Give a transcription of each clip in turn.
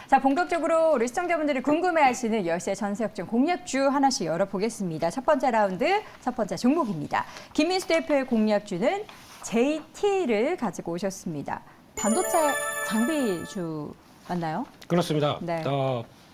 자, 본격적으로 우리 시청자분들이 궁금해하시는 열쇠 전세역전 공략주 하나씩 열어보겠습니다. 첫 번째 라운드, 첫 번째 종목입니다. 김민수 대표의 공략주는 JT를 가지고 오셨습니다. 반도체 장비주 맞나요? 그렇습니다. 네.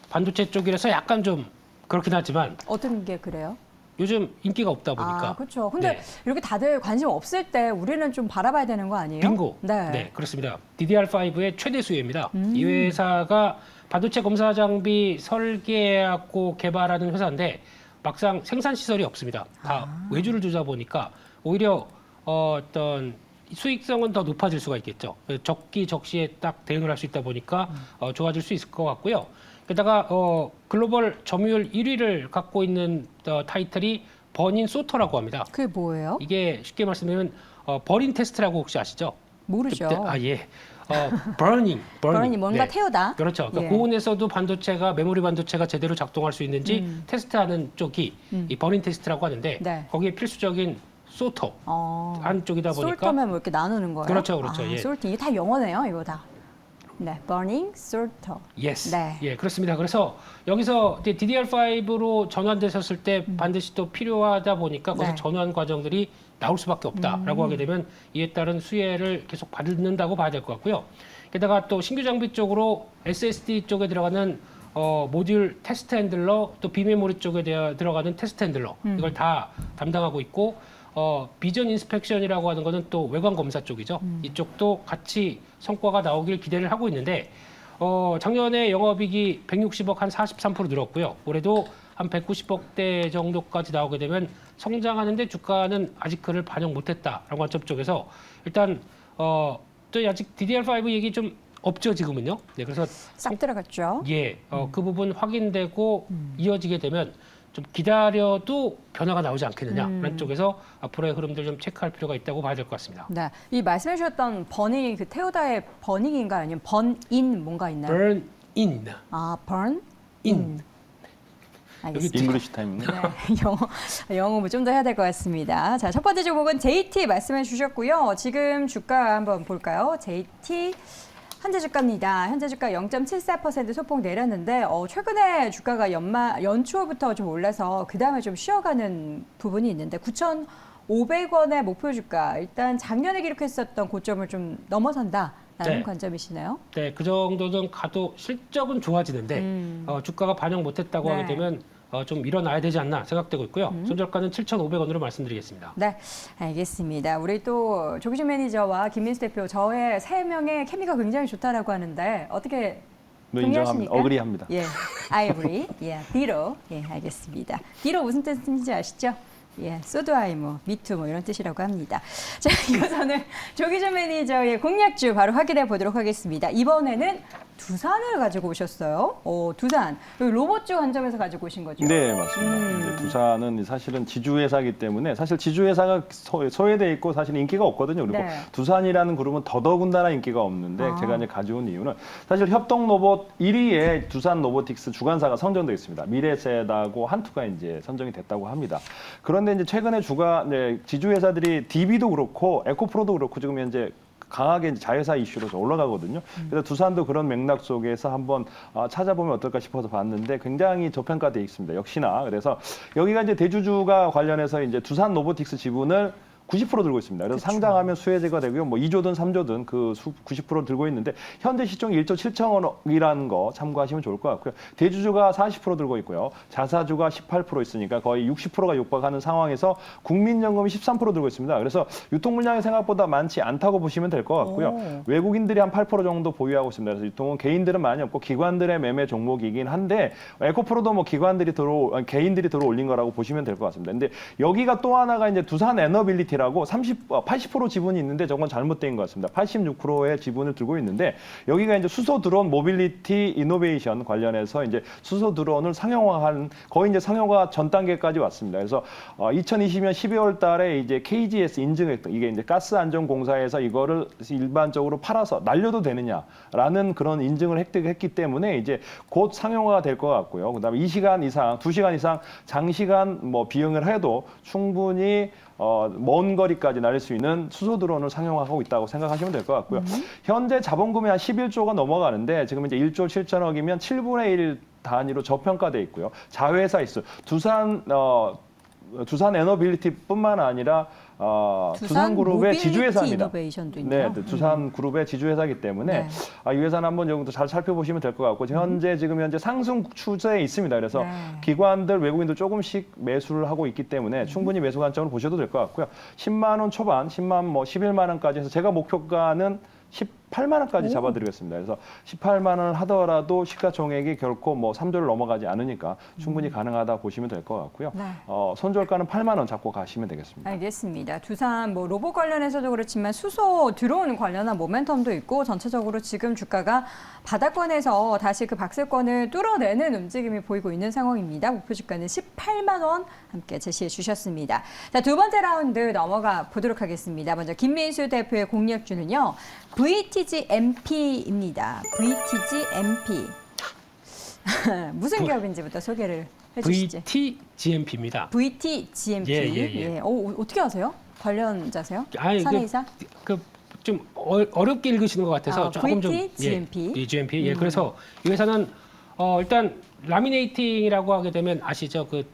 반도체 쪽이라서 약간 좀 그렇긴 하지만 어떤 게 그래요? 요즘 인기가 없다 보니까. 아, 그렇죠. 근데 네. 이렇게 다들 관심 없을 때 우리는 좀 바라봐야 되는 거 아니에요? 빙고. 네. 그렇습니다. DDR5의 최대 수혜입니다. 이 회사가 반도체 검사 장비 설계하고 개발하는 회사인데 막상 생산 시설이 없습니다. 다 외주를 주다 보니까 오히려 어떤 수익성은 더 높아질 수가 있겠죠. 적기 적시에 딱 대응을 할 수 있다 보니까 좋아질 수 있을 것 같고요. 게다가 글로벌 점유율 1위를 갖고 있는 타이틀이 버닌 소터라고 합니다. 그게 뭐예요? 이게 쉽게 말씀드리면 버린 테스트라고 혹시 아시죠? 모르죠. burning. 버닝이 뭔가 네. 태우다. 그렇죠. 그러니까 예. 고온에서도 메모리 반도체가 제대로 작동할 수 있는지 테스트하는 쪽이 이 버닌 테스트라고 하는데 네. 거기에 필수적인 소터 한쪽이다 보니까 솔터면 뭐 이렇게 나누는 거예요? 그렇죠. 예. 솔팅 이게 다 영어네요, 이거 다. 네, burning, sorter. Yes. 네. 예, 그렇습니다. 그래서 여기서 이제 DDR5로 전환되셨을 때 반드시 또 필요하다 보니까 거기서 네. 전환 과정들이 나올 수밖에 없다라고 하게 되면 이에 따른 수혜를 계속 받는다고 봐야 될 것 같고요. 게다가 또 신규 장비 쪽으로 SSD 쪽에 들어가는 모듈 테스트 핸들러, 또 비메모리 쪽에 들어가는 테스트 핸들러 이걸 다 담당하고 있고 비전 인스펙션이라고 하는 거는 또 외관 검사 쪽이죠. 이쪽도 같이 성과가 나오길 기대를 하고 있는데 작년에 영업이익이 160억 한 43% 늘었고요. 올해도 한 190억대 정도까지 나오게 되면 성장하는데 주가는 아직 그를 반영 못했다라고 관점 쪽에서 일단 또 아직 DDR5 얘기 좀 없죠 지금은요. 네, 그래서 싹 들어갔죠. 그 부분 확인되고 이어지게 되면 좀 기다려도 변화가 나오지 않겠느냐라는 쪽에서 앞으로의 흐름들 좀 체크할 필요가 있다고 봐야 될 것 같습니다. 네, 이 말씀해 주셨던 버닝, 그 태우다의 버닝인가 아니면 번인 뭔가 있나요? Burn in. 아, burn in. in. 알겠습니다. 잉글리시 타임입니다. 네, 영어 공부 좀 더 해야 될 것 같습니다. 자, 첫 번째 종목은 JT 말씀해 주셨고요. 지금 주가 한번 볼까요? JT 현재 주가입니다. 현재 주가 0.74% 소폭 내렸는데 최근에 주가가 연초부터 좀 올라서 그 다음에 좀 쉬어가는 부분이 있는데 9,500원의 목표 주가 일단 작년에 기록했었던 고점을 좀 넘어선다라는 네. 관점이시네요. 네, 그 정도는 가도 실적은 좋아지는데 주가가 반영 못했다고 네. 하게 되면 좀 일어나야 되지 않나 생각되고 있고요. 손절가는 7,500원으로 말씀드리겠습니다. 네, 알겠습니다. 우리 또 조기준 매니저와 김민수 대표 저의 세 명의 케미가 굉장히 좋다라고 하는데 어떻게 동의하십니까? 어그리합니다. 예, I agree. 예, 디로. 예, 알겠습니다. 디로 무슨 뜻인지 아시죠? 예, 소드아이 미투 이런 뜻이라고 합니다. 자, 이거서는 조기준 매니저의 공략주 바로 확인해 보도록 하겠습니다. 이번에는 두산을 가지고 오셨어요. 두산. 여기 로봇주 관점에서 가지고 오신 거죠? 네, 맞습니다. 이제 두산은 사실은 지주회사이기 때문에 사실 지주회사가 소외돼 있고 사실 인기가 없거든요. 그리고 네. 두산이라는 그룹은 더더군다나 인기가 없는데 제가 이제 가져온 이유는 사실 협동 로봇 1위에 두산 로보틱스 주관사가 선정돼 있습니다. 미래세다고 한투가 이제 선정이 됐다고 합니다. 그런데 이제 최근에 지주회사들이 DB도 그렇고 에코프로도 그렇고 지금 현재 강하게 이제 자회사 이슈로 올라가거든요. 그래서 두산도 그런 맥락 속에서 한번 찾아보면 어떨까 싶어서 봤는데 굉장히 저평가되어 있습니다. 역시나. 그래서 여기가 이제 대주주가 관련해서 이제 두산 로보틱스 지분을 90% 들고 있습니다. 그래서 상장하면 수혜제가 되고요. 2조든 3조든 그 90% 들고 있는데 현재 시총이 1조 7천억이라는 거 참고하시면 좋을 것 같고요. 대주주가 40% 들고 있고요. 자사주가 18% 있으니까 거의 60%가 육박하는 상황에서 국민연금이 13% 들고 있습니다. 그래서 유통 물량이 생각보다 많지 않다고 보시면 될 것 같고요. 외국인들이 한 8% 정도 보유하고 있습니다. 그래서 유통은 개인들은 많이 없고 기관들의 매매 종목이긴 한데 에코프로도 개인들이 들어올린 거라고 보시면 될 것 같습니다. 근데 여기가 또 하나가 이제 두산 에너빌리티 라고 80% 지분이 있는데 저건 잘못된 것 같습니다. 86%의 지분을 들고 있는데 여기가 이제 수소 드론 모빌리티 이노베이션 관련해서 이제 수소 드론을 상용화한 거의 이제 상용화 전 단계까지 왔습니다. 그래서 2020년 12월 달에 이제 KGS 인증했던 이게 이제 가스안전공사에서 이거를 일반적으로 팔아서 날려도 되느냐라는 그런 인증을 획득했기 때문에 이제 곧 상용화가 될 것 같고요. 그다음에 2시간 이상, 2시간 이상 장시간 비용을 해도 충분히 먼 거리까지 날릴 수 있는 수소 드론을 상용화하고 있다고 생각하시면 될 것 같고요. 현재 자본금이 한 11조가 넘어가는데 지금 이제 1조 7천억이면 7분의 1 단위로 저평가돼 있고요. 자회사 있어. 두산 에너빌리티뿐만 아니라 두산그룹의 지주회사입니다. 이노베이션도 있나요? 네, 두산그룹의 지주회사이기 때문에 네. 이 회사는 한번 정도 잘 살펴보시면 될 것 같고 지금 현재 상승 추세에 있습니다. 그래서 네. 기관들, 외국인도 조금씩 매수를 하고 있기 때문에 충분히 매수 관점으로 보셔도 될 것 같고요. 10만 원 초반, 11만 원까지 해서 제가 목표가는 18만 원까지 잡아드리겠습니다. 그래서 18만 원을 하더라도 시가총액이 결코 뭐 3조를 넘어가지 않으니까 충분히 가능하다 보시면 될 것 같고요. 네. 손절가는 8만 원 잡고 가시면 되겠습니다. 알겠습니다. 두산 뭐 로봇 관련해서도 그렇지만 수소 드론 관련한 모멘텀도 있고 전체적으로 지금 주가가 바닥권에서 다시 그 박스권을 뚫어내는 움직임이 보이고 있는 상황입니다. 목표 주가는 18만 원 함께 제시해 주셨습니다. 자, 두 번째 라운드 넘어가 보도록 하겠습니다. 먼저 김민수 대표의 공략주는요. VTGMP입니다. VTGMP. 무슨 기업인지부터 소개를 해주시죠. VTGMP입니다. VTGMP. 예. 어떻게 아세요? 관련자세요? 아니, 사내이사? 좀 어렵게 읽으시는 것 같아서 조금 좀 VTGMP. GMP. 예, 그래서 이 회사는 일단 라미네이팅이라고 하게 되면 아시죠? 그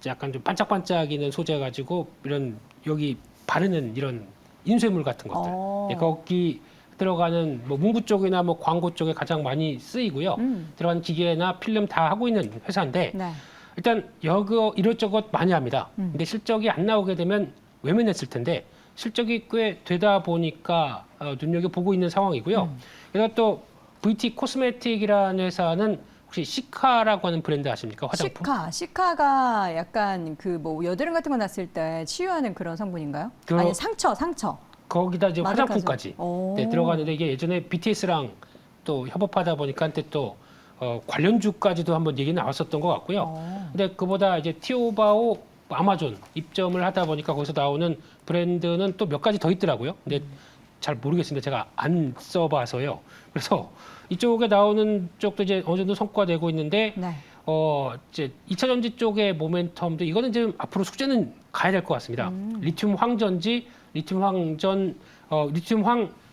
약간 좀 반짝반짝이는 소재 가지고 이런 여기 바르는 이런 인쇄물 같은 것들. 예, 거기 들어가는 뭐 문구 쪽이나 뭐 광고 쪽에 가장 많이 쓰이고요. 들어가는 기계나 필름 다 하고 있는 회사인데 네. 일단 이것저것 많이 합니다. 근데 실적이 안 나오게 되면 외면했을 텐데 실적이 꽤 되다 보니까 눈여겨보고 있는 상황이고요. 그래서 또 VT 코스메틱이라는 회사는 혹시 시카라고 하는 브랜드 아십니까? 화장품? 시카가 약간 그 뭐 여드름 같은 거 났을 때 치유하는 그런 성분인가요? 아니 상처. 거기다 이제 마드카즈. 화장품까지 들어가는데 이게 예전에 BTS랑 또 협업하다 보니까 한때 또 관련주까지도 한번 얘기 나왔었던 것 같고요. 근데 그보다 이제 티오바오 아마존 입점을 하다 보니까 거기서 나오는 브랜드는 또 몇 가지 더 있더라고요. 근데 잘 모르겠습니다. 제가 안 써봐서요. 그래서 이쪽에 나오는 쪽도 이제 어느 정도 성과되고 있는데 네. 이제 2차 전지 쪽의 모멘텀도 이거는 지금 앞으로 숙제는 가야 될 것 같습니다. 리튬 황전지, 리튬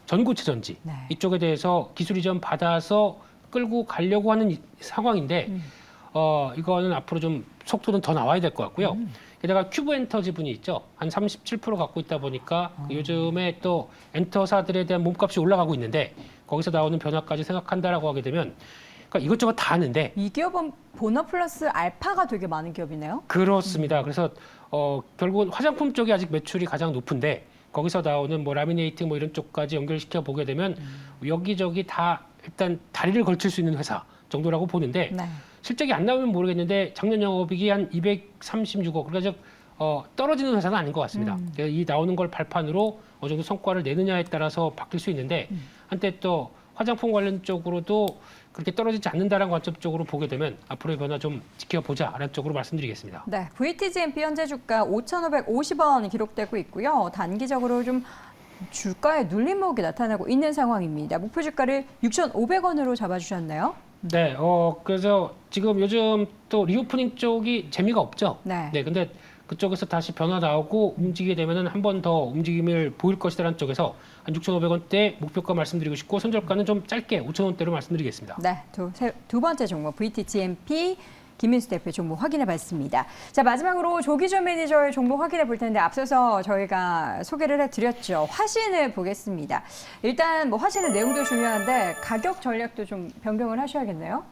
전고체 전지 네. 이쪽에 대해서 기술 이전 받아서 끌고 가려고 하는 상황인데 이거는 앞으로 좀 속도는 더 나와야 될 것 같고요. 게다가 큐브 엔터 지분이 있죠. 한 37% 갖고 있다 보니까 요즘에 또 엔터사들에 대한 몸값이 올라가고 있는데 거기서 나오는 변화까지 생각한다라고 하게 되면 그러니까 이것저것 다 하는데 이 기업은 보너 플러스 알파가 되게 많은 기업이네요. 그렇습니다. 그래서 결국은 화장품 쪽이 아직 매출이 가장 높은데 거기서 나오는 뭐 라미네이팅 뭐 이런 쪽까지 연결시켜 보게 되면 여기저기 다 일단 다리를 걸칠 수 있는 회사 정도라고 보는데 네. 실적이 안 나오면 모르겠는데 작년 영업이익이 한 236억 그러니까 즉 떨어지는 회사는 아닌 것 같습니다. 그래서 이 나오는 걸 발판으로 어느 정도 성과를 내느냐에 따라서 바뀔 수 있는데 한때 또 화장품 관련 쪽으로도 그렇게 떨어지지 않는다는 관점 쪽으로 보게 되면 앞으로의 변화 좀 지켜보자라는 쪽으로 말씀드리겠습니다. 네, VTGMP 현재 주가 5,550원 기록되고 있고요. 단기적으로 좀 주가의 눌림목이 나타나고 있는 상황입니다. 목표 주가를 6,500원으로 잡아주셨네요. 네, 그래서 지금 요즘 또 리오프닝 쪽이 재미가 없죠. 네. 근데 그쪽에서 다시 변화 나오고 움직이게 되면은 한 번 더 움직임을 보일 것이라는 쪽에서 한 6,500원대 목표가 말씀드리고 싶고 손절가는 좀 짧게 5,000원대로 말씀드리겠습니다. 네, 두 번째 종목 VTGMP 김민수 대표 종목 확인해 봤습니다. 자, 마지막으로 조기준 매니저의 종목 확인해 볼 텐데 앞서서 저희가 소개를 해드렸죠. 화신을 보겠습니다. 일단 뭐 화신의 내용도 중요한데 가격 전략도 좀 변경을 하셔야겠네요.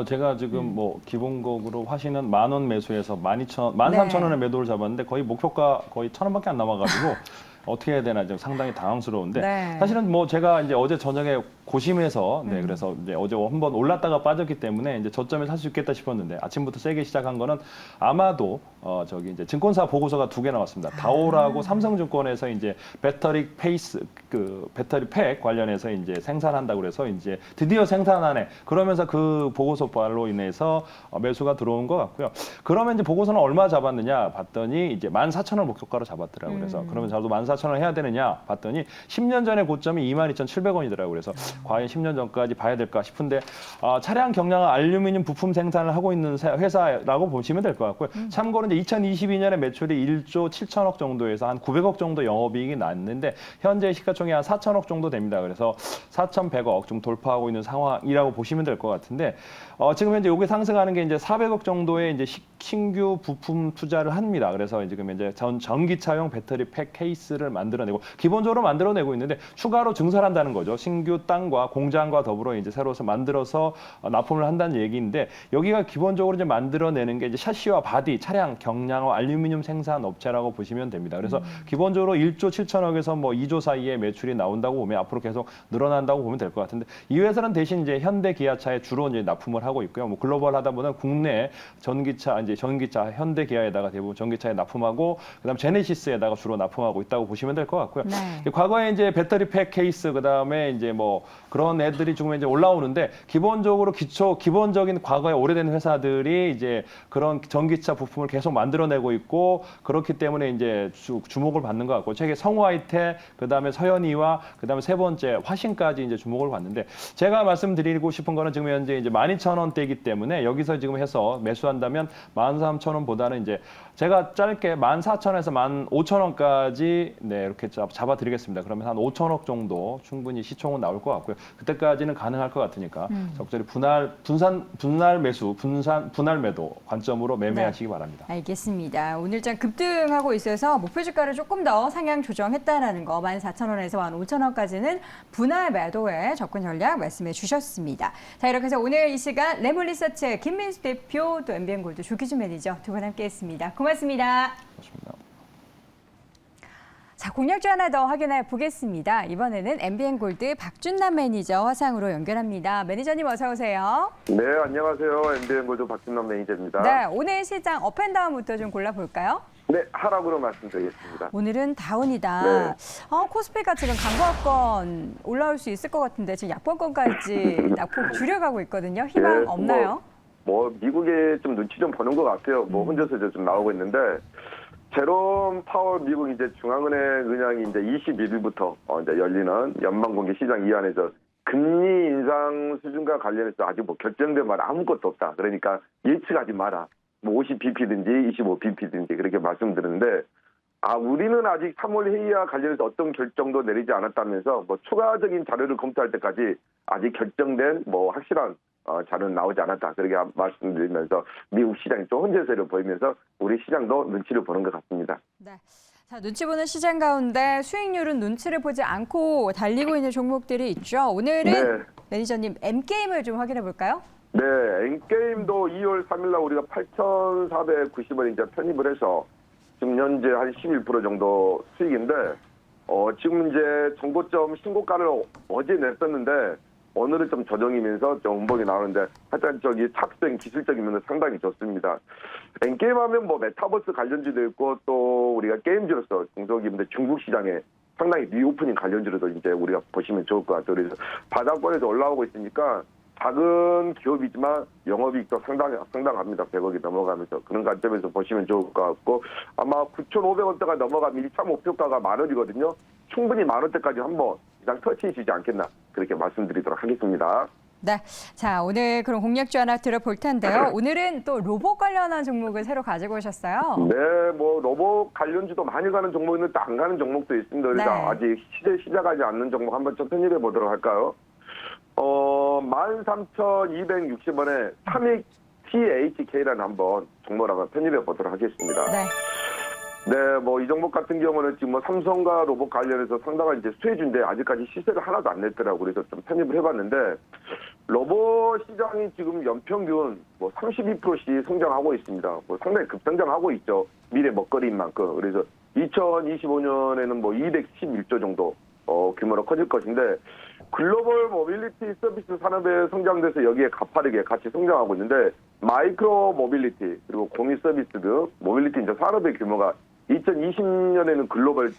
제가 지금 뭐 기본적으로 화신은 10,000원 매수해서 13,000원에 매도를 잡았는데 거의 목표가 거의 1,000원밖에 안 남아가지고 어떻게 해야 되나 좀 상당히 당황스러운데 네. 사실은 뭐 제가 이제 어제 저녁에 고심해서 그래서 이제 어제 한번 올랐다가 빠졌기 때문에 이제 저점에 살 수 있겠다 싶었는데 아침부터 세게 시작한 거는 아마도 저기 이제 증권사 보고서가 2개 나왔습니다. 다오라고 삼성증권에서 이제 배터리 팩 관련해서 이제 생산한다고 그래서 이제 드디어 생산하네. 그러면서 그 보고서발로 인해서 매수가 들어온 것 같고요. 그러면 이제 보고서는 얼마 잡았느냐 봤더니 이제 14,000원 목표가로 잡았더라고요. 그래서 그러면 저도 14,000원 해야 되느냐 봤더니 10년 전에 고점이 22,700원이더라고요. 그래서 과연 10년 전까지 봐야 될까 싶은데 차량 경량화 알루미늄 부품 생산을 하고 있는 회사라고 보시면 될 것 같고요. 참고로 이제 2022년에 매출이 1조 7천억 정도에서 한 900억 정도 영업이익이 났는데 현재 시가총액 한 4천억 정도 됩니다. 그래서 4,100억 좀 돌파하고 있는 상황이라고 보시면 될 것 같은데 지금 현재 이게 상승하는 게 이제 400억 정도의 이제 신규 부품 투자를 합니다. 그래서 지금 이제 전기차용 배터리 팩 케이스를 만들어내고 기본적으로 만들어내고 있는데 추가로 증설한다는 거죠. 신규 땅과 공장과 더불어 이제 새로서 만들어서 납품을 한다는 얘기인데 여기가 기본적으로 이제 만들어내는 게 이제 샤시와 바디, 차량 경량화 알루미늄 생산 업체라고 보시면 됩니다. 그래서 기본적으로 1조 7천억에서 뭐 2조 사이에 매출이 나온다고 보면 앞으로 계속 늘어난다고 보면 될 것 같은데 이 회사는 대신 이제 현대 기아차에 주로 이제 납품을 하고 있고요. 뭐 글로벌 하다 보면 국내 전기차 현대 기아에다가 대부분 전기차에 납품하고 그다음 제네시스에다가 주로 납품하고 있다고 보시면 될 것 같고요. 네. 과거에 이제 배터리 팩 케이스 그다음에 이제 뭐 그런 애들이 지금 이제 올라오는데 기본적으로 기본적인 과거에 오래된 회사들이 이제 그런 전기차 부품을 계속 만들어내고 있고 그렇기 때문에 이제 주목을 받는 것 같고 최근 성우하이텍 그다음에 서현이와 그다음에 세 번째 화신까지 이제 주목을 받는데 제가 말씀드리고 싶은 거는 지금 현재 이제 12,000원대이기 때문에 여기서 지금 해서 매수한다면 13,000원보다는 이제 제가 짧게 14,000원에서 15,000원까지 네, 이렇게 잡아드리겠습니다. 그러면 한 5,000억 정도 충분히 시총은 나올 것 같고요. 그때까지는 가능할 것 같으니까 적절히 분할 매수, 분할 매도 관점으로 매매하시기 네. 바랍니다. 알겠습니다. 오늘장 급등하고 있어서 목표 주가를 조금 더 상향 조정했다는 거 14,000원에서 15,000원까지는 분할 매도에 접근 전략 말씀해 주셨습니다. 자, 이렇게 해서 오늘 이 시간 레몬리서치 김민수 대표 또 MBN골드 조기준 매니저 두 분 함께했습니다. 고맙습니다. 좋습니다. 자, 공략주 하나 더 확인해 보겠습니다. 이번에는 MBN골드 박준남 매니저 화상으로 연결합니다. 매니저님 어서 오세요. 네, 안녕하세요. MBN골드 박준남 매니저입니다. 네, 오늘 시장 업앤다운부터 좀 골라볼까요? 네, 하락으로 말씀드리겠습니다. 오늘은 다운이다. 네. 코스피가 지금 강보합권 올라올 수 있을 것 같은데 지금 약보합권까지 낙폭 줄여가고 있거든요. 희망 네, 없나요? 뭐 미국에 좀 눈치 좀 보는 것 같아요. 뭐 혼자서 좀 나오고 있는데 제롬 파월 미국 이제 중앙은행 의장이 이제 21일부터 이제 열리는 연방공개 시장 이안에서 금리 인상 수준과 관련해서 아직 뭐 결정된 말 아무것도 없다. 그러니까 예측하지 마라. 뭐 50bp든지 25bp든지 그렇게 말씀드렸는데 우리는 아직 3월 회의와 관련해서 어떤 결정도 내리지 않았다면서 뭐 추가적인 자료를 검토할 때까지 아직 결정된 뭐 확실한 자료는 나오지 않았다. 그렇게 말씀드리면서 미국 시장이 좀 혼재세를 보이면서 우리 시장도 눈치를 보는 것 같습니다. 네. 자, 눈치 보는 시장 가운데 수익률은 눈치를 보지 않고 달리고 있는 종목들이 있죠. 오늘은 네. 매니저님 M게임을 좀 확인해 볼까요? 네, N게임도 2월 3일날 우리가 8,490원 이제 편입을 해서 지금 현재 한 11% 정도 수익인데 지금 이제 정고점 신고가를 어제 냈었는데 오늘은 좀 조정이면서 좀 음봉이 나오는데 하여튼 착수된 기술적인 면은 상당히 좋습니다. N게임 하면 뭐 메타버스 관련주도 있고 또 우리가 게임주로서 중소기업인데 중국 시장에 상당히 리오프닝 관련주로도 이제 우리가 보시면 좋을 것 같아요. 그래서 바닥권에서 올라오고 있으니까 작은 기업이지만 영업이익도 상당합니다. 100억이 넘어가면서 그런 관점에서 보시면 좋을 것 같고 아마 9,500원대가 넘어가면 1차 목표가가 10,000원이거든요. 충분히 10,000원대까지 한번 이상 터치해 주지 않겠나 그렇게 말씀드리도록 하겠습니다. 네. 자, 오늘 그럼 공략주 하나 들어볼 텐데요. 오늘은 또 로봇 관련한 종목을 새로 가지고 오셨어요. 네, 뭐 로봇 관련주도 많이 가는 종목 있는데 안 가는 종목도 있습니다. 그래서 네. 아직 시작하지 않는 종목 한번 좀 편입해 보도록 할까요? 13,260원에 삼익 THK라는 한번 종목을 한번 편입해 보도록 하겠습니다. 네. 네, 뭐 이 종목 같은 경우는 지금 뭐 삼성과 로봇 관련해서 상당한 이제 수혜주인데 아직까지 시세를 하나도 안 냈더라고. 그래서 좀 편입을 해봤는데 로봇 시장이 지금 연평균 뭐 32%씩 성장하고 있습니다. 뭐 상당히 급성장하고 있죠. 미래 먹거리인 만큼. 그래서 2025년에는 뭐 211조 정도 규모로 커질 것인데 글로벌 모빌리티 서비스 산업에 성장돼서 여기에 가파르게 같이 성장하고 있는데 마이크로 모빌리티 그리고 공유 서비스 등 모빌리티 이제 산업의 규모가 2020년에는 글로벌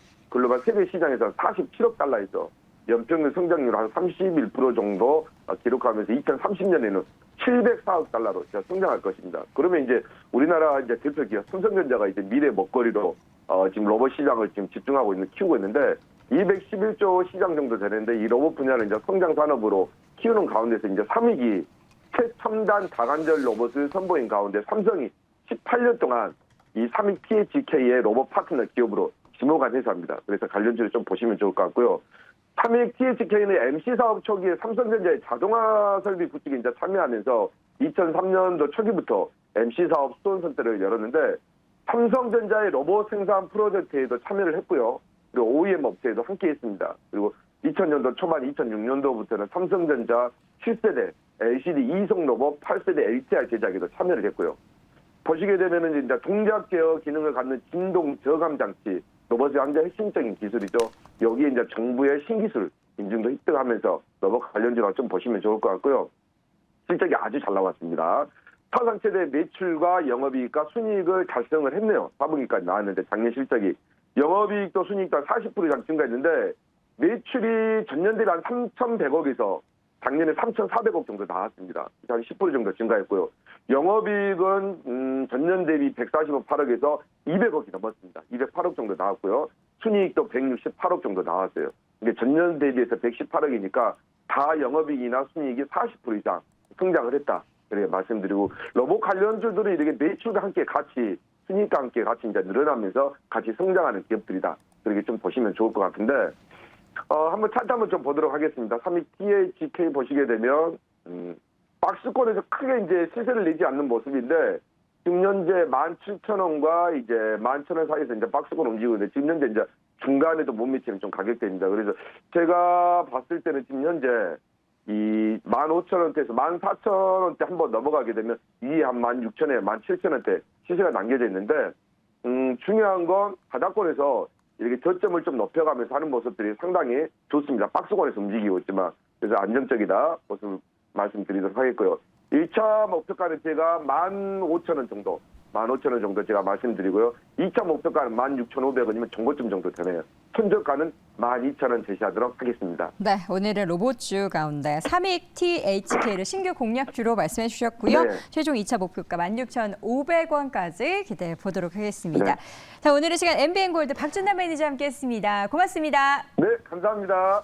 세계 시장에서 47억 달러에서 연평균 성장률 한 31% 정도 기록하면서 2030년에는 704억 달러로 성장할 것입니다. 그러면 이제 우리나라 이제 대표 기업 삼성전자가 이제 미래 먹거리로 지금 로봇 시장을 지금 집중하고 키우고 있는데 211조 시장 정도 되는데 이 로봇 분야를 이제 성장 산업으로 키우는 가운데서 이제 3위기 최첨단 다관절 로봇을 선보인 가운데 삼성이 18년 동안 이 3위 THK의 로봇 파트너 기업으로 지목한 회사입니다. 그래서 관련주를 좀 보시면 좋을 것 같고요. 3위 THK는 MC 사업 초기에 삼성전자의 자동화 설비 구축에 이제 참여하면서 2003년도 초기부터 MC 사업 수원 선대를 열었는데 삼성전자의 로봇 생산 프로젝트에도 참여를 했고요. 그리고 OEM 업체에도 함께했습니다. 그리고 2000년도 초반 2006년도부터는 삼성전자 7세대 LCD 이송 로봇 8세대 LTR 제작에도 참여를 했고요. 보시게 되면은 이제 동작 제어 기능을 갖는 진동 저감 장치 로봇의 완전 핵심적인 기술이죠. 여기에 이제 정부의 신기술 인증도 획득하면서 로봇 관련주가 좀 보시면 좋을 것 같고요. 실적이 아주 잘 나왔습니다. 사상 최대 매출과 영업이익과 순이익을 달성을 했네요. 4분기까지 나왔는데 작년 실적이 영업이익도 순이익도 40% 이상 증가했는데 매출이 전년 대비 한 3,100억에서 작년에 3,400억 정도 나왔습니다. 한 10% 정도 증가했고요. 영업이익은 전년 대비 148억에서 200억이 넘었습니다. 208억 정도 나왔고요. 순이익도 168억 정도 나왔어요. 근데 전년 대비해서 118억이니까 다 영업이익이나 순이익이 40% 이상 성장을 했다. 그렇게 말씀드리고 로봇 관련주들이 이렇게 매출과 함께 같이 순이익과 함께 같이 이제 늘어나면서 같이 성장하는 기업들이다. 그렇게 좀 보시면 좋을 것 같은데 한번 차트 한번 좀 보도록 하겠습니다. 3위 THK 보시게 되면 박스권에서 크게 이제 시세를 내지 않는 모습인데 지금 현재 17,000원과 이제 11,000원 사이에서 이제 박스권 움직이고 있는데 지금 현재 이제 중간에도 못 미치는 좀 가격대입니다. 그래서 제가 봤을 때는 지금 현재 이 15,000원대에서 14,000원대 한번 넘어가게 되면 위에 한 16,000원, 17,000원대 시세가 남겨져 있는데 중요한 건 바닥권에서 이렇게 저점을 좀 높여가면서 하는 모습들이 상당히 좋습니다. 박스권에서 움직이고 있지만 그래서 안정적이다 모습 말씀드리도록 하겠고요. 1차 목표가는 제가 15,000원 정도, 15,000원 정도 제가 말씀드리고요. 2차 목표가는 16,500원이면 정고점 정도 되네요. 천저가는 12,000원 제시하도록 하겠습니다. 네, 오늘은 로봇주 가운데 3위 THK를 신규 공략주로 말씀해 주셨고요. 네. 최종 2차 목표가 16,500원까지 기대해 보도록 하겠습니다. 네. 자, 오늘의 시간 MBN골드 박준남 매니저 함께했습니다. 고맙습니다. 네, 감사합니다.